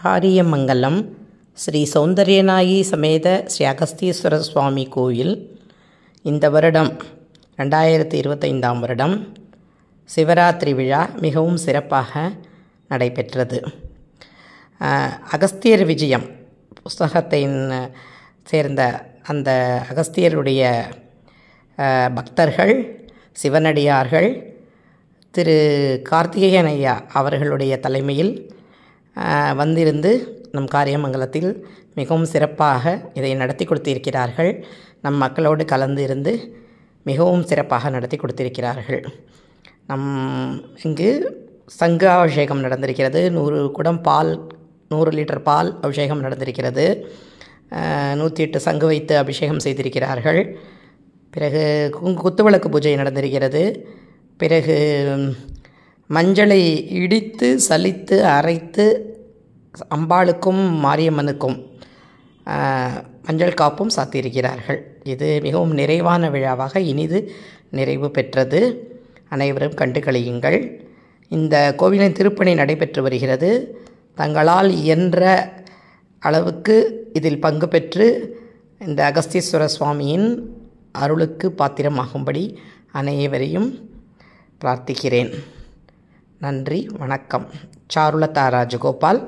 காரியமங்கலம் ஸ்ரீ சௌந்தர்யநாயகி சமேத ஸ்ரீ அகஸ்தீஸ்வர சுவாமி கோயில் இந்த வருடம் 2025ஆம் வருடம் சிவராத்திரி விழா மிகவும் சிறப்பாக நடைபெற்றது. அகஸ்தியர் விஜயம் புஸ்தகத்தை சேர்ந்த அந்த அகஸ்தியருடைய பக்தர்கள் சிவனடியார்கள் திரு கார்த்திகேயன் ஐயா அவர்களுடைய தலைமையில் வந்திருந்து நம் காரியமங்கலத்தில் மிகவும் சிறப்பாக இதை நடத்தி கொடுத்திருக்கிறார்கள். நம் மக்களோடு கலந்து இருந்து மிகவும் சிறப்பாக நடத்தி கொடுத்திருக்கிறார்கள். இங்கு சங்கு அபிஷேகம் நடந்திருக்கிறது. 100 குடம் பால், 100 லிட்டர் பால் அபிஷேகம் நடந்திருக்கிறது. 108 சங்கு வைத்து அபிஷேகம் செய்திருக்கிறார்கள். பிறகு குத்துவிளக்கு பூஜை நடந்திருக்கிறது. பிறகு மஞ்சளை இடித்து சலித்து அரைத்து அம்பாளுக்கும் மாரியம்மனுக்கும் மஞ்சள் காப்பும் சாத்தியிருக்கிறார்கள். இது மிகவும் நிறைவான விழாவாக இனிது நிறைவு பெற்றது. அனைவரும் கண்டு களியுங்கள். இந்த கோவிலின் திருப்பணி நடைபெற்று வருகிறது. தங்களால் இயன்ற அளவுக்கு இதில் பங்கு பெற்று இந்த அகஸ்தீஸ்வர சுவாமியின் அருளுக்கு பாத்திரமாகும்படி அனைவரையும் பிரார்த்திக்கிறேன். நன்றி, வணக்கம். சாருலதா ராஜகோபால்,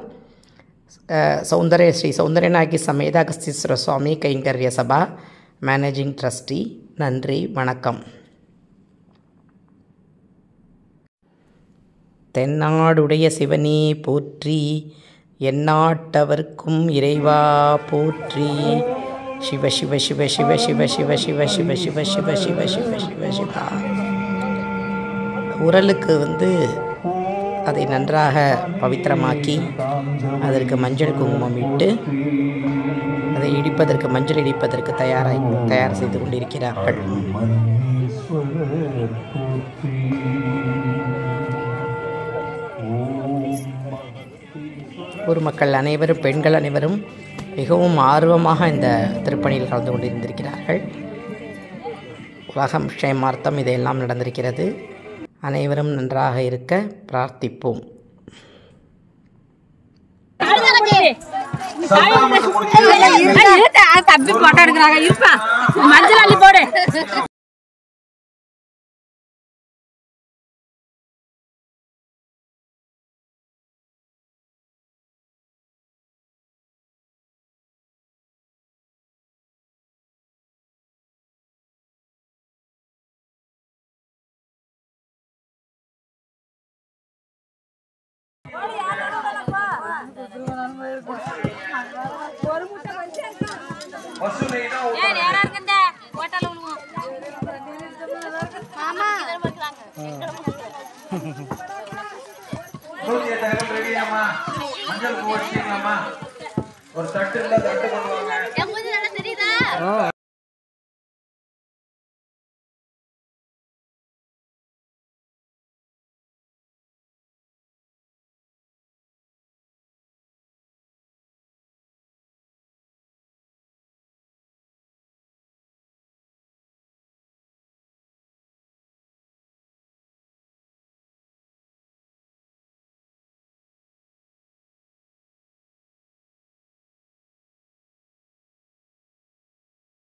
ஸ்ரீ சௌந்தர்யநாயகி சமேத அகஸ்தீஸ்வர சுவாமி கைங்கர்ய சபா மேனேஜிங் ட்ரஸ்டி. நன்றி, வணக்கம். தென்னாடுடைய சிவனே போற்றி, எந்நாட்டவர்க்கும் இறைவா போற்றி. சிவ சிவ சிவ சிவ சிவ சிவ சிவ சிவ சிவ சிவ சிவ சிவ சிவ சிவா. உரலுக்கு அதை நன்றாக பவித்திரமாக்கி அதற்கு மஞ்சள் குங்குமம் இட்டு அதை இடிப்பதற்கு மஞ்சள் இடிப்பதற்கு தயார் செய்து கொண்டிருக்கிறார்கள். ஊர் மக்கள் அனைவரும், பெண்கள் அனைவரும் மிகவும் ஆர்வமாக இந்த திருப்பணியில் கலந்து கொண்டிருந்திருக்கிறார்கள். உலகம் க்ஷேமார்த்தம் இதையெல்லாம் நடந்திருக்கிறது. அனைவரும் நன்றாக இருக்க பிரார்த்திப்போம். ஒரு தட்டு கொண்டு வாங்க.